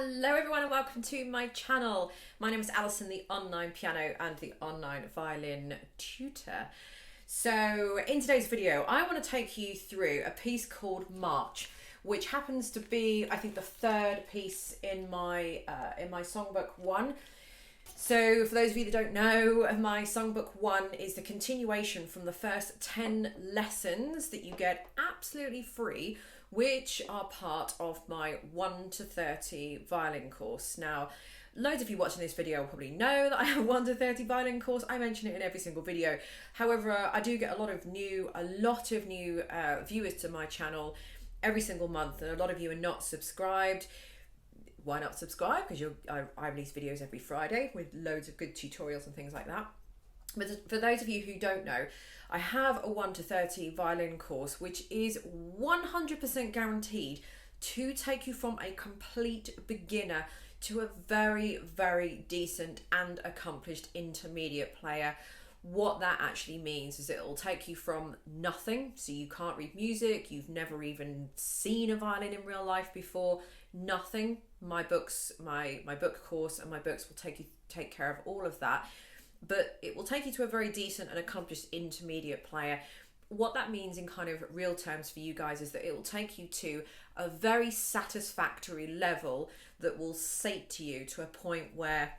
Hello everyone and welcome to my channel. My name is Alison, the online piano and the online violin tutor. So in today's video I want to take you through a piece called March, which happens to be, I think, the third piece in my Songbook 1. So for those of you that don't know, my Songbook 1 is the continuation from the first 10 lessons that you get absolutely free, which are part of my 1 to 30 violin course. Now, loads of you watching this video will probably know that I have a 1 to 30 violin course. I mention it in every single video. However, I do get a lot of new viewers to my channel every single month, and a lot of you are not subscribed. Why not subscribe? Because I release videos every Friday with loads of good tutorials and things like that. But for those of you who don't know, I have a 1 to 30 violin course, which is 100% guaranteed to take you from a complete beginner to a very, very decent and accomplished intermediate player. What that actually means is it will take you from nothing, so you can't read music, you've never even seen a violin in real life before, nothing. My books, my book course and my books will take care of all of that. But it will take you to a very decent and accomplished intermediate player. What that means in kind of real terms for you guys is that it will take you to a very satisfactory level that will sate you to a point where,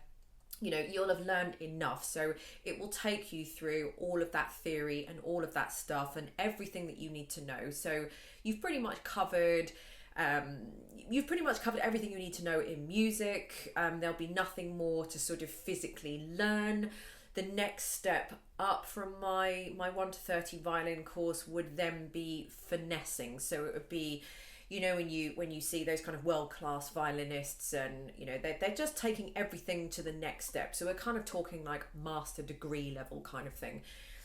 you know, you'll have learned enough. So it will take you through all of that theory and all of that stuff and everything that you need to know. So you've pretty much covered everything you need to know in music. There'll be nothing more to sort of physically learn. The next step up from my 1 to 30 violin course would then be finessing. So it would be, you know, when you see those kind of world-class violinists, and you know they're just taking everything to the next step. So we're kind of talking like master degree level kind of thing.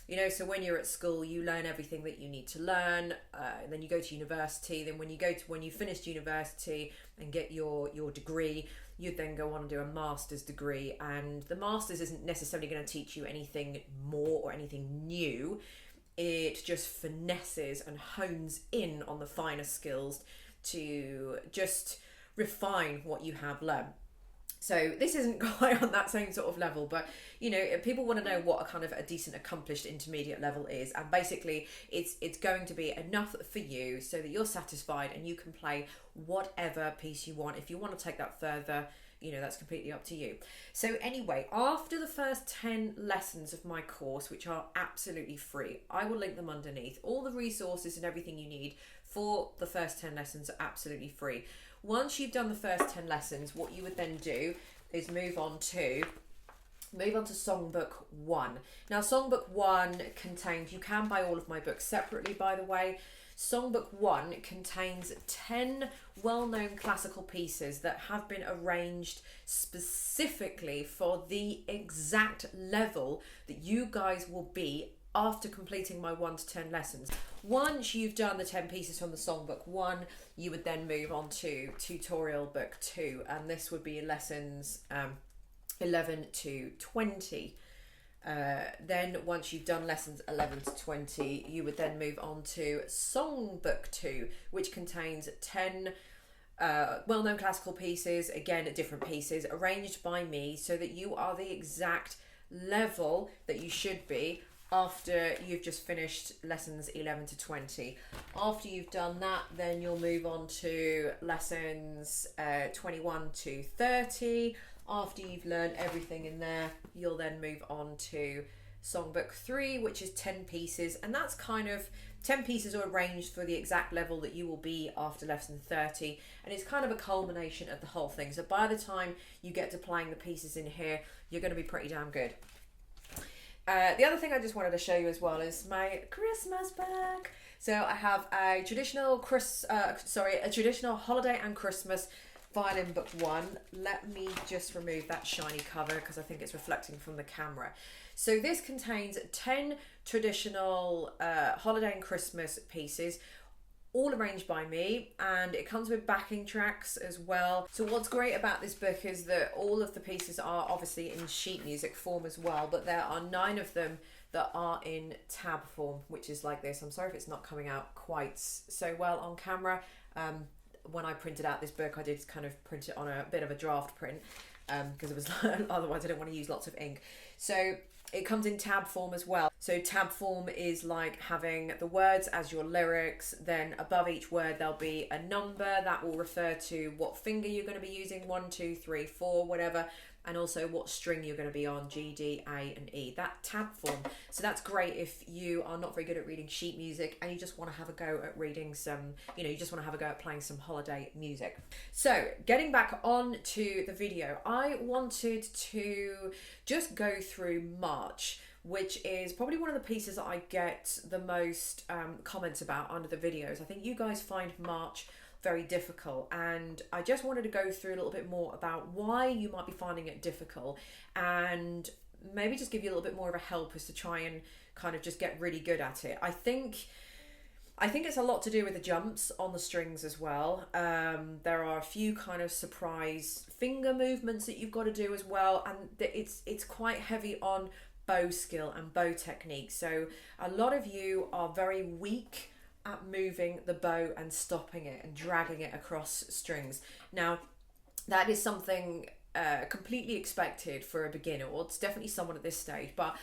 You know, so when you're at school, you learn everything that you need to learn. Then you go to university. Then when you finished university and get your degree, you'd then go on and do a master's degree. And the master's isn't necessarily going to teach you anything more or anything new. It just finesses and hones in on the finer skills to just refine what you have learned. So this isn't quite on that same sort of level, but you know, people want to know what a kind of a decent accomplished intermediate level is, and basically it's going to be enough for you so that you're satisfied and you can play whatever piece you want. If you want to take that further, you know, that's completely up to you. So anyway, after the first 10 lessons of my course, which are absolutely free, I will link them underneath. All the resources and everything you need for the first 10 lessons are absolutely free. Once you've done the first 10 lessons, what you would then do is move on to Songbook 1. Now, Songbook 1 contains, you can buy all of my books separately, by the way. Songbook 1 contains 10 well-known classical pieces that have been arranged specifically for the exact level that you guys will be after completing my 1 to 10 lessons. Once you've done the 10 pieces from the Songbook 1, you would then move on to Tutorial Book 2, and this would be lessons 11 to 20. Then once you've done lessons 11 to 20, you would then move on to Songbook 2, which contains 10 well-known classical pieces, again different pieces, arranged by me so that you are the exact level that you should be after you've just finished lessons 11 to 20. After you've done that, then you'll move on to lessons 21 to 30. After you've learned everything in there, you'll then move on to Songbook 3, which is 10 pieces, and that's kind of 10 pieces are arranged for the exact level that you will be after lesson 30, and it's kind of a culmination of the whole thing. So by the time you get to playing the pieces in here, you're going to be pretty damn good. The other thing I just wanted to show you as well is my Christmas book. So I have a traditional holiday and Christmas violin book 1. Let me just remove that shiny cover because I think it's reflecting from the camera. So this contains 10 traditional holiday and Christmas pieces, all arranged by me, and it comes with backing tracks as well. So what's great about this book is that all of the pieces are obviously in sheet music form as well, but there are 9 of them that are in tab form, which is like this. I'm sorry if it's not coming out quite so well on camera. when I printed out this book, I did kind of print it on a bit of a draft print, because it was otherwise I don't want to use lots of ink. So it comes in tab form as well. So tab form is like having the words as your lyrics, then above each word there'll be a number that will refer to what finger you're going to be using, 1, 2, 3, 4, whatever, and also what string you're going to be on, G, D, A and E, that tab form. So that's great if you are not very good at reading sheet music and you just want to have a go at reading some, you just want to have a go at playing some holiday music. So getting back on to the video, I wanted to just go through March, which is probably one of the pieces that I get the most comments about under the videos. I think you guys find March very difficult, and I just wanted to go through a little bit more about why you might be finding it difficult, and maybe just give you a little bit more of a help as to try and kind of just get really good at it. I think it's a lot to do with the jumps on the strings as well. There are a few kind of surprise finger movements that you've got to do as well, and it's quite heavy on bow skill and bow technique. So a lot of you are very weak at moving the bow and stopping it and dragging it across strings. Now, that is something completely expected for a beginner, or it's definitely someone at this stage, but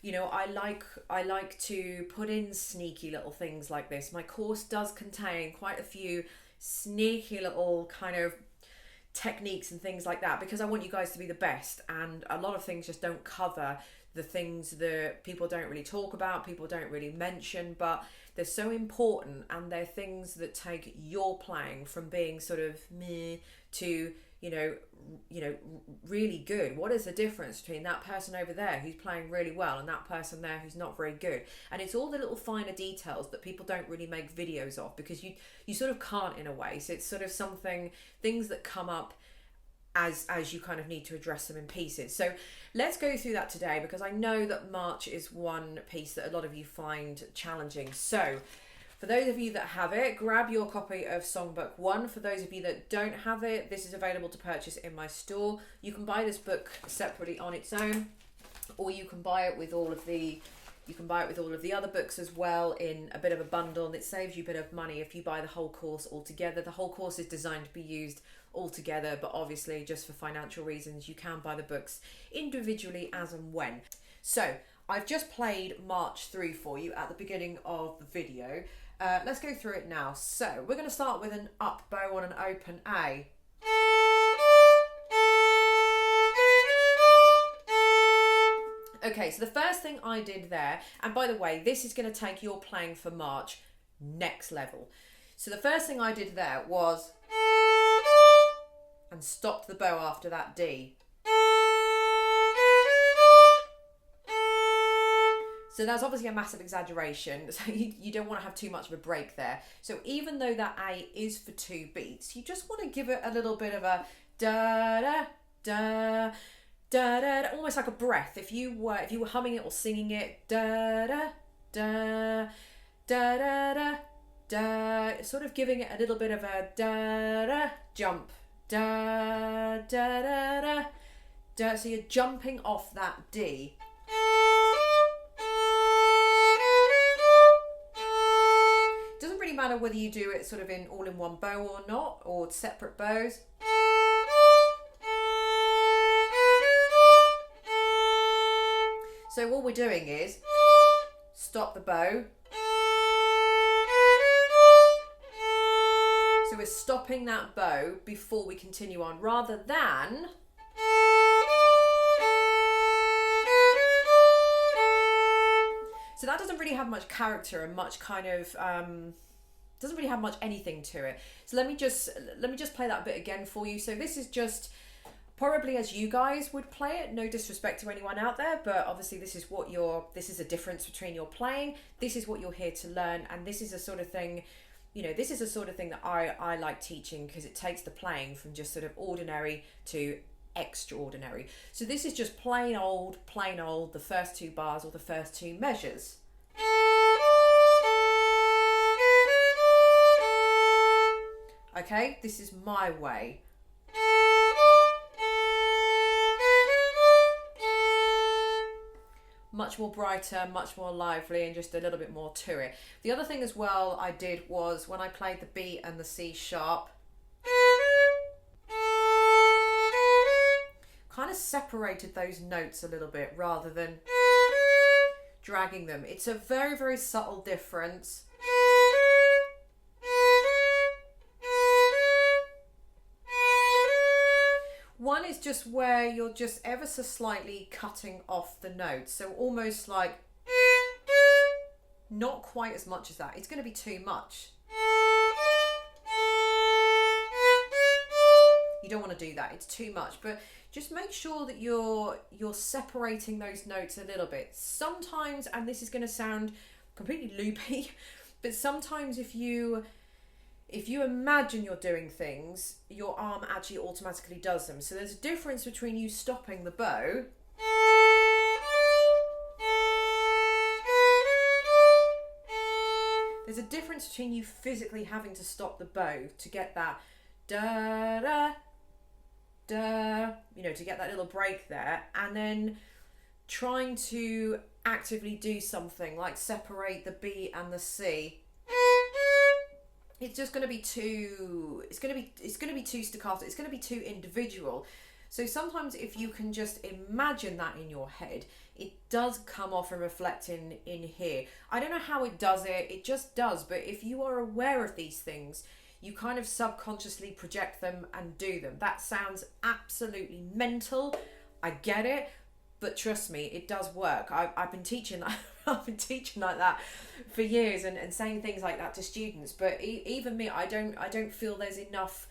I like to put in sneaky little things like this. My course does contain quite a few sneaky little kind of techniques and things like that, because I want you guys to be the best, and a lot of things just don't cover the things that people don't really talk about, people don't really mention, but they're so important, and they're things that take your playing from being sort of meh to really good. What is the difference between that person over there who's playing really well and that person there who's not very good? And it's all the little finer details that people don't really make videos of, because you sort of can't, in a way. So it's sort of things that come up as you kind of need to address them in pieces. So let's go through that today, because I know that March is one piece that a lot of you find challenging. So for those of you that have it, grab your copy of Songbook 1. For those of you that don't have it, this is available to purchase in my store. You can buy this book separately on its own, or you can buy it with all of the other books as well in a bit of a bundle, and it saves you a bit of money if you buy the whole course altogether. The whole course is designed to be used all together, but obviously just for financial reasons you can buy the books individually as and when. So I've just played March through for you at the beginning of the video. Let's go through it now. So we're going to start with an up bow on an open A. Okay, so the first thing I did there, and by the way, this is going to take your playing for March next level. So the first thing I did there was, and stopped the bow after that D. So that's obviously a massive exaggeration, so you don't want to have too much of a break there. So even though that A is for 2 beats, you just want to give it a little bit of a da-da, da, da-da, almost like a breath. If you were humming it or singing it, da-da, da, da-da-da, da, sort of giving it a little bit of a da-da, jump, da, da-da-da, da, so you're jumping off that D. Doesn't really matter whether you do it sort of in all in one bow or not, or separate bows. So all we're doing is stop the bow. So we're stopping that bow before we continue on, rather than so that doesn't really have much character and much kind of doesn't really have much anything to it. So let me just play that bit again for you. So this is just probably as you guys would play it, no disrespect to anyone out there, but obviously this is a difference between your playing, this is what you're here to learn, and this is a sort of thing, this is a sort of thing that I like teaching, because it takes the playing from just sort of ordinary to extraordinary. So this is just plain old, the first 2 bars or the first 2 measures. Okay, this is my way. Much more brighter, much more lively, and just a little bit more to it. The other thing as well I did was, when I played the B and the C sharp, kind of separated those notes a little bit rather than dragging them. It's a very, very subtle difference. One is just where you're just ever so slightly cutting off the notes. So almost like, not quite as much as that. It's going to be too much. You don't want to do that. It's too much. But just make sure that you're separating those notes a little bit. Sometimes, and this is going to sound completely loopy, but sometimes if you imagine you're doing things, your arm actually automatically does them. So there's a difference between you stopping the bow there's a difference between you physically having to stop the bow to get that da da da, you know, to get that little break there, and then trying to actively do something like separate the B and the C. It's just going to be too, it's going to be too staccato, it's going to be too individual. So sometimes if you can just imagine that in your head, it does come off and reflect in here. I don't know how it does it just does, but if you are aware of these things, you kind of subconsciously project them and do them. That sounds absolutely mental, I get it, but trust me, it does work. I've been teaching that. I've been teaching like that for years and saying things like that to students. But even me, I don't feel there's enough.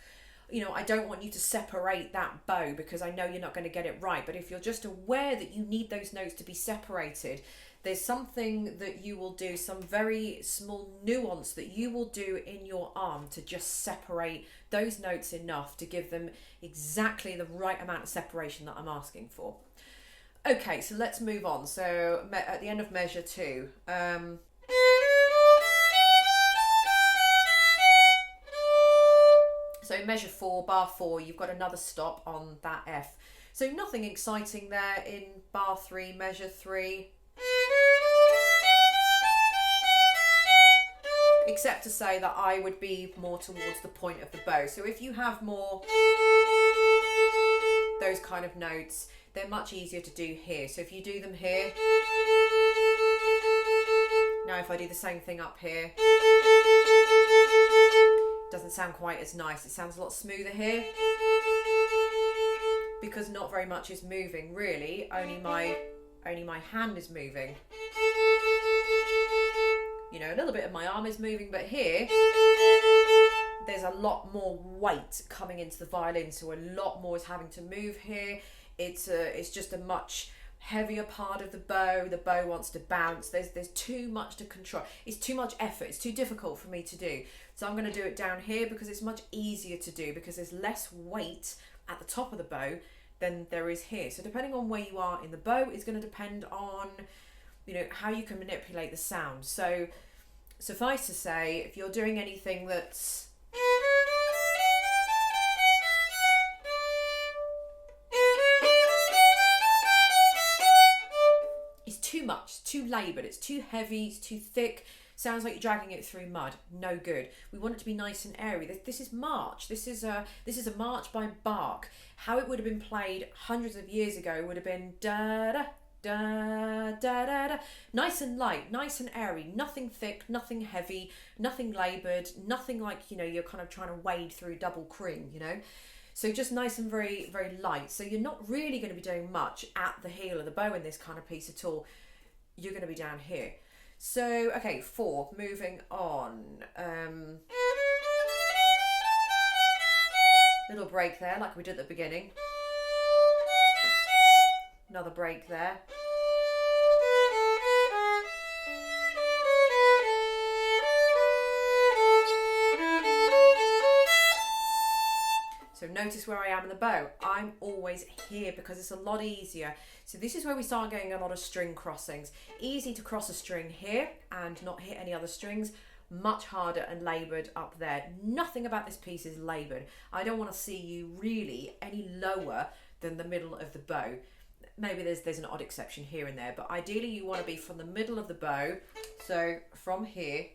You know, I don't want you to separate that bow because I know you're not going to get it right. But if you're just aware that you need those notes to be separated, there's something that you will do, some very small nuance that you will do in your arm to just separate those notes enough to give them exactly the right amount of separation that I'm asking for. Okay, so let's move on. So at the end of measure 2, so measure 4, bar 4, you've got another stop on that F. So nothing exciting there in bar 3, measure 3. Except to say that I would be more towards the point of the bow. So if you have more those kind of notes, they're much easier to do here. So if you do them here, now if I do the same thing up here, it doesn't sound quite as nice. It sounds a lot smoother here because not very much is moving really. Only my hand is moving. You know, a little bit of my arm is moving, but here there's a lot more weight coming into the violin, so a lot more is having to move here. It's just a much heavier part of the bow. The bow wants to bounce. There's too much to control. It's too much effort. It's too difficult for me to do. So I'm going to do it down here because it's much easier to do because there's less weight at the top of the bow than there is here. So depending on where you are in the bow is going to depend on, you know, how you can manipulate the sound. So suffice to say, if you're doing anything that's too much, too laboured, it's too heavy, it's too thick, sounds like you're dragging it through mud, no good. We want it to be nice and airy. This is March. This is a march by Bach. How it would have been played hundreds of years ago would have been da da da da da da, nice and light, nice and airy, nothing thick, nothing heavy, nothing laboured, nothing like, you know, you're kind of trying to wade through double cream, you know. So just nice and very, very light. So you're not really going to be doing much at the heel of the bow in this kind of piece at all. You're going to be down here. So, okay, 4, moving on. Little break there, like we did at the beginning. Another break there. So notice where I am in the bow. I'm always here because it's a lot easier. So this is where we start getting a lot of string crossings. Easy to cross a string here and not hit any other strings. Much harder and laboured up there. Nothing about this piece is laboured. I don't want to see you really any lower than the middle of the bow. Maybe there's an odd exception here and there, but ideally you want to be from the middle of the bow. So from here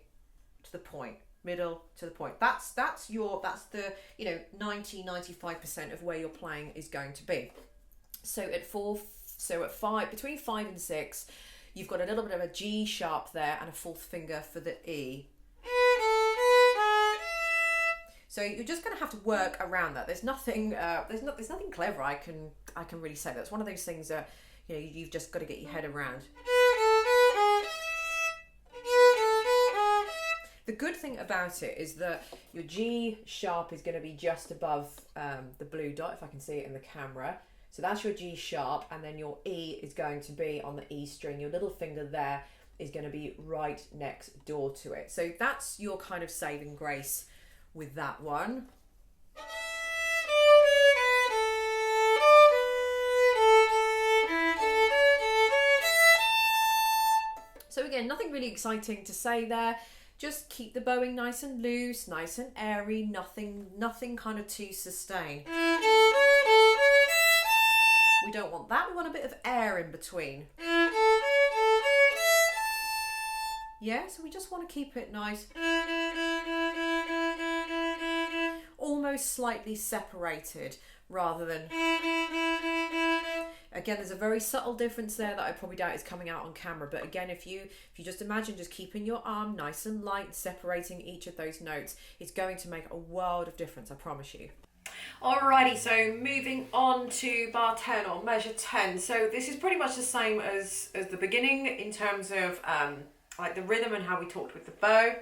to the point. Middle to the point. That's the, you know, 90-95% of where you're playing is going to be. So at five, between 5 and 6, you've got a little bit of a G sharp there and a fourth finger for the E. So you're just going to have to work around that. There's nothing clever I can really say. That's one of those things that you've just got to get your head around. The good thing about it is that your G sharp is going to be just above the blue dot, if I can see it in the camera. So that's your G sharp, and then your E is going to be on the E string. Your little finger there is going to be right next door to it. So that's your kind of saving grace with that one. So again, nothing really exciting to say there. Just keep the bowing nice and loose, nice and airy, nothing kind of too sustained. We don't want that, we want a bit of air in between. Yeah, so we just want to keep it nice. Almost slightly separated rather than... Again, there's a very subtle difference there that I probably doubt is coming out on camera. But again, if you just imagine just keeping your arm nice and light, separating each of those notes, it's going to make a world of difference, I promise you. Alrighty, so moving on to bar 10 or measure 10. So this is pretty much the same as the beginning in terms of like the rhythm and how we talked with the bow.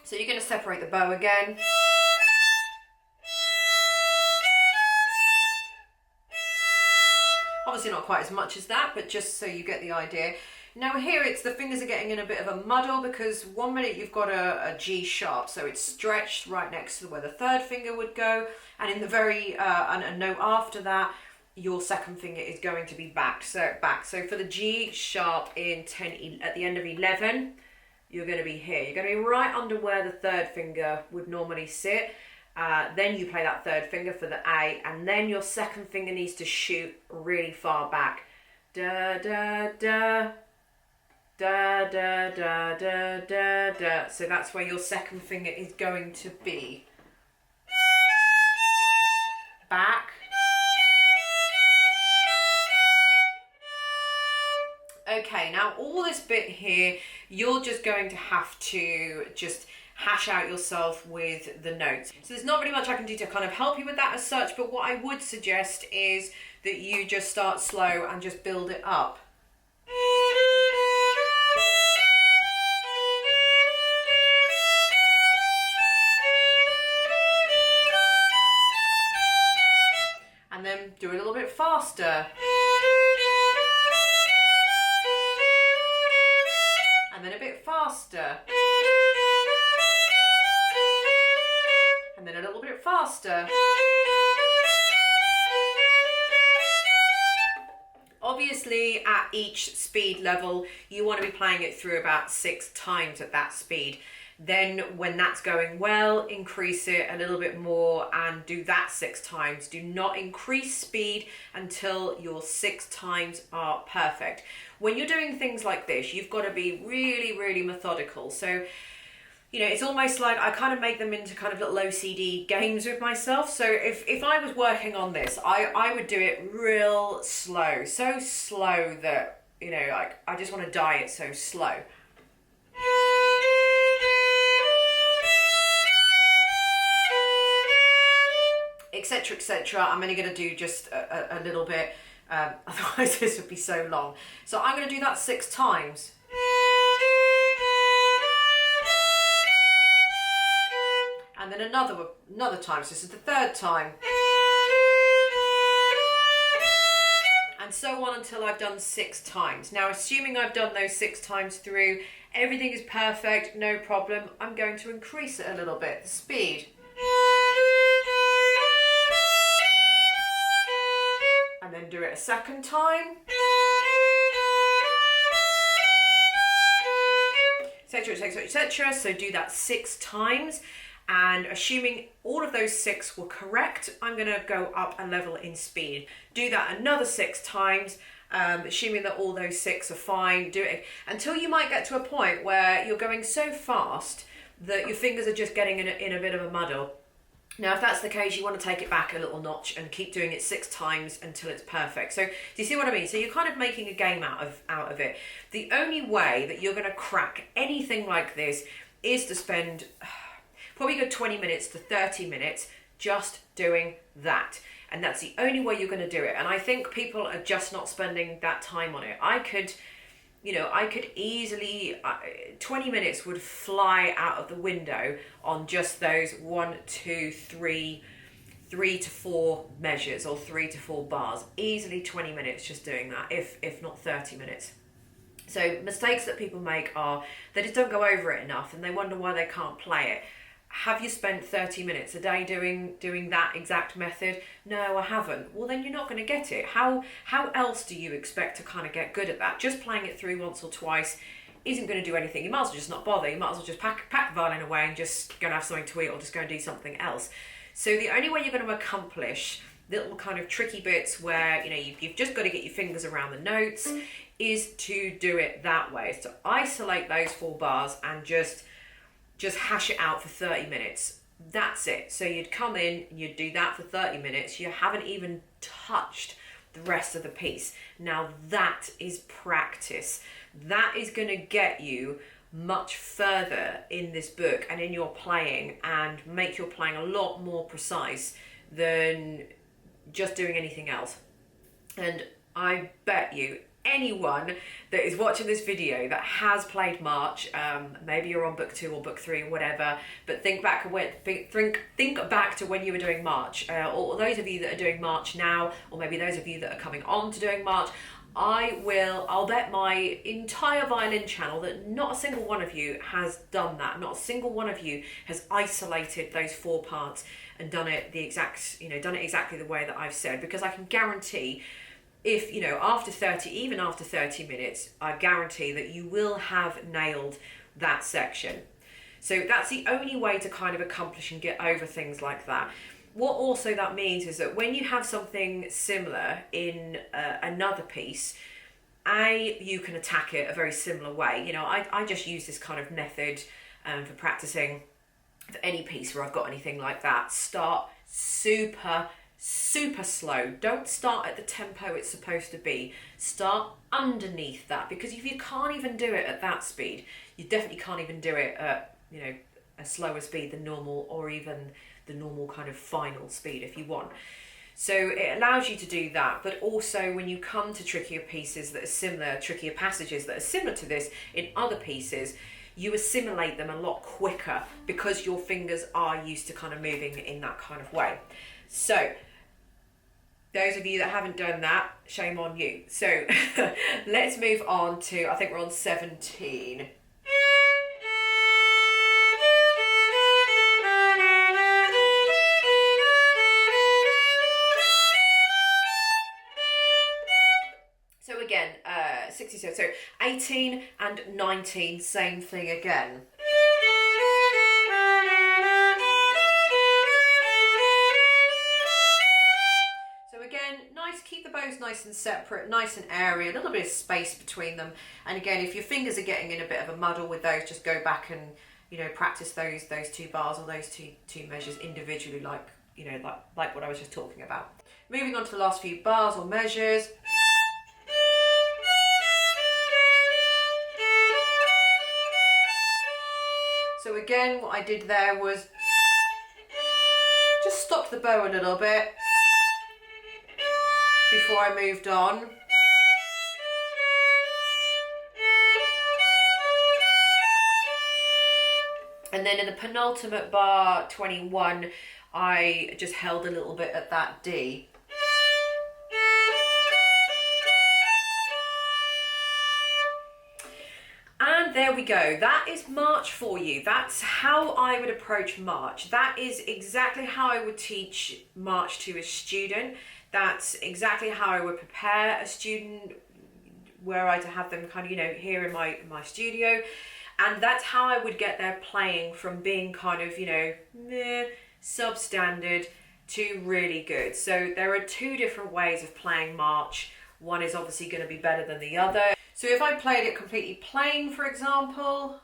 So you're going to separate the bow again. Obviously not quite as much as that, but just so you get the idea. Now here the fingers are getting in a bit of a muddle because 1 minute you've got a G sharp, so it's stretched right next to where the third finger would go, and in the very a note after that, your second finger is going to be back. So for the G sharp in 10 at the end of 11, you're going to be here. You're going to be right under where the third finger would normally sit. Then you play that third finger for the A, and then your second finger needs to shoot really far back. Da da da da da da da da da. So that's where your second finger is going to be. Back. Okay, now all this bit here, you're just going to have to just hash out yourself with the notes. So there's not really much I can do to kind of help you with that as such, but what I would suggest is that you just start slow and just build it up. And then do it a little bit faster. And then a bit faster. And then a little bit faster. Obviously, at each speed level, you want to be playing it through about 6 times at that speed. Then when that's going well, increase it a little bit more and do that 6 times. Do not increase speed until your 6 times are perfect. When you're doing things like this, you've got to be really, really methodical. So, it's almost like I kind of make them into kind of little OCD games with myself. So if I was working on this, I would do it real slow. So slow that, like I just want to die it so slow. Etc, etc. I'm only going to do just a little bit, otherwise this would be so long. So I'm going to do that 6 times. And then another time, so this is the 3rd time. And so on until I've done 6 times. Now, assuming I've done those 6 times through, everything is perfect, no problem, I'm going to increase it a little bit, the speed. And then do it a 2nd time. Etc, etc, etc. So do that 6 times. And assuming all of those 6 were correct, I'm going to go up a level in speed. Do that another 6 times assuming that all those 6 are fine, do it until you might get to a point where you're going so fast that your fingers are just getting in a bit of a muddle. Now, if that's the case, you want to take it back a little notch and keep doing it 6 times until it's perfect. So, do you see what I mean? So you're kind of making a game out of it. The only way that you're going to crack anything like this is to spend probably a good 20 minutes to 30 minutes just doing that. And that's the only way you're going to do it. And I think people are just not spending that time on it. I could easily, 20 minutes would fly out of the window on just those 1, 2, 3 to 4 measures or 3 to 4 bars. Easily 20 minutes just doing that, if not 30 minutes. So mistakes that people make are they just don't go over it enough and they wonder why they can't play it. Have you spent 30 minutes a day doing that exact method? No, I haven't. Well, then you're not going to get it. How else do you expect to kind of get good at that? Just playing it through once or twice isn't going to do anything. You might as well just not bother. You might as well just pack the violin away and just go and have something to eat or just go and do something else. So the only way you're going to accomplish little kind of tricky bits where, you've just got to get your fingers around the notes is to do it that way. Is to isolate those 4 bars and just hash it out for 30 minutes. That's it. So you'd come in, you'd do that for 30 minutes. You haven't even touched the rest of the piece. Now that is practice. That is going to get you much further in this book and in your playing and make your playing a lot more precise than just doing anything else. And I bet you anyone that is watching this video that has played March, maybe you're on book 2 or book 3 or whatever, but think back to when you were doing March, or those of you that are doing March now, or maybe those of you that are coming on to doing March. I'll bet my entire violin channel that not a single one of you has done that. Not a single one of you has isolated those 4 parts and done it exactly the way that I've said, because I can guarantee if, after 30 minutes, I guarantee that you will have nailed that section. So that's the only way to kind of accomplish and get over things like that. What also that means is that when you have something similar in another piece, you can attack it a very similar way. I just use this kind of method for practicing for any piece where I've got anything like that. Start super slow. Don't start at the tempo it's supposed to be. Start underneath that, because if you can't even do it at that speed, you definitely can't even do it at a slower speed than normal, or even the normal kind of final speed if you want. So it allows you to do that, but also when you come to trickier passages that are similar to this in other pieces, you assimilate them a lot quicker because your fingers are used to kind of moving in that kind of way. So those of you that haven't done that, shame on you. So let's move on to, I think we're on 17. So again, 67. So 18 and 19, same thing again. Keep the bows nice and separate, nice and airy, a little bit of space between them. And again, if your fingers are getting in a bit of a muddle with those, just go back and practice those 2 bars or those two measures individually, like what I was just talking about. Moving on to the last few bars or measures. So again, what I did there was just stop the bow a little bit before I moved on. And then in the penultimate bar, 21, I just held a little bit at that D. And there we go. That is March for you. That's how I would approach March. That is exactly how I would teach March to a student. That's exactly how I would prepare a student were I to have them kind of, here in my studio. And that's how I would get their playing from being kind of, substandard to really good. So there are 2 different ways of playing March one is obviously going to be better than the other. So if I played it completely plain, for example,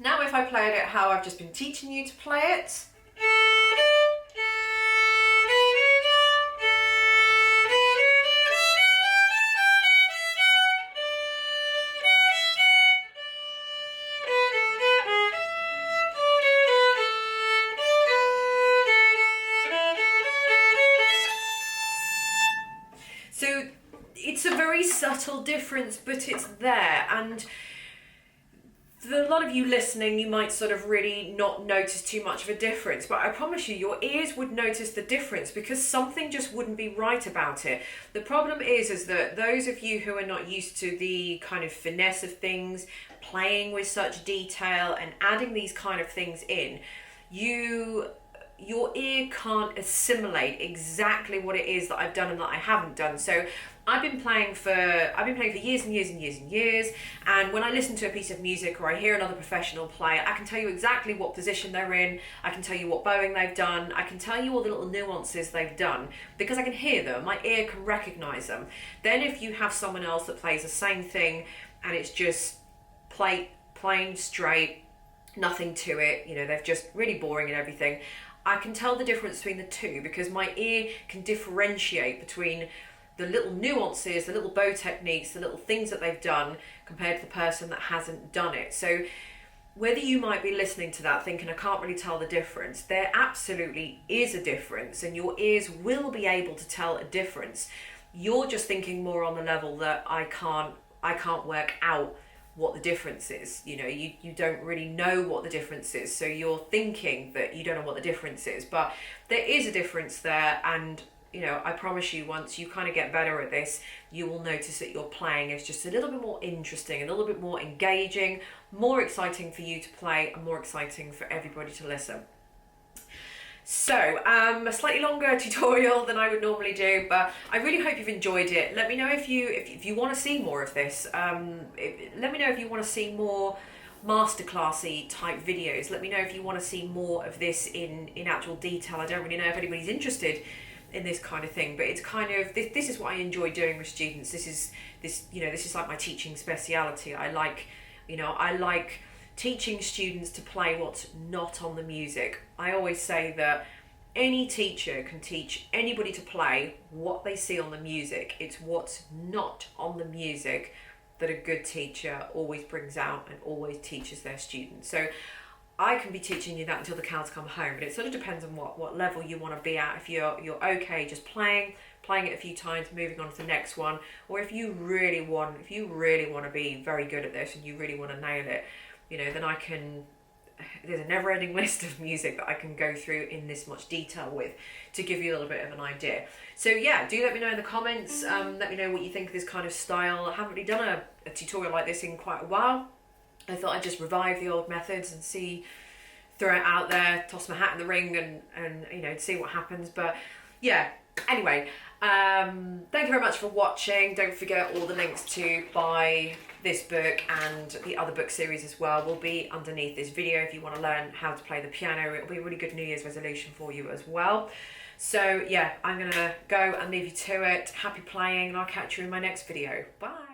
now if I played it how I've just been teaching you to play it, so it's a very subtle difference, but it's there. And for a lot of you listening, you might sort of really not notice too much of a difference, but I promise you, your ears would notice the difference because something just wouldn't be right about it. The problem is that those of you who are not used to the kind of finesse of things, playing with such detail and adding these kind of things in, your ear can't assimilate exactly what it is that I've done and that I haven't done. So I've been playing for years and years and years and years, and when I listen to a piece of music or I hear another professional play, I can tell you exactly what position they're in, I can tell you what bowing they've done, I can tell you all the little nuances they've done because I can hear them, my ear can recognise them. Then if you have someone else that plays the same thing and it's just plain, straight, nothing to it, you know, they're just really boring and everything, I can tell the difference between the two because my ear can differentiate between the little nuances, the little bow techniques, the little things that they've done compared to the person that hasn't done it. So whether you might be listening to that thinking I can't really tell the difference, there absolutely is a difference and your ears will be able to tell a difference. You're just thinking more on the level that I can't work out what the difference is. You know, you don't really know what the difference is, so you're thinking that you don't know what the difference is, but there is a difference there. And you know, I promise you, once you kind of get better at this, you will notice that your playing is just a little bit more interesting, a little bit more engaging, more exciting for you to play and more exciting for everybody to listen. So, a slightly longer tutorial than I would normally do, but I really hope you've enjoyed it. Let me know if you want to see more of this. Let me know if you want to see more masterclassy type videos. Let me know if you want to see more of this in actual detail. I don't really know if anybody's interested in this kind of thing, but it's kind of this is what I enjoy doing with students. This is like my teaching speciality. I like teaching students to play what's not on the music. I always say that any teacher can teach anybody to play what they see on the music. It's what's not on the music that a good teacher always brings out and always teaches their students. So I can be teaching you that until the cows come home, but it sort of depends on what level you want to be at. If you're okay just playing it a few times, moving on to the next one, or if you really want to be very good at this and you really want to nail it, you know, then there's a never-ending list of music that I can go through in this much detail with to give you a little bit of an idea. So yeah, do let me know in the comments. Let me know what you think of this kind of style. I haven't really done a tutorial like this in quite a while. I thought I'd just revive the old methods and throw it out there, toss my hat in the ring and you know, see what happens. But yeah, anyway, thank you very much for watching. Don't forget all the links to buy this book and the other book series as well will be underneath this video if you want to learn how to play the piano. It'll be a really good New Year's resolution for you as well. So yeah, I'm gonna go and leave you to it. Happy playing, and I'll catch you in my next video. Bye.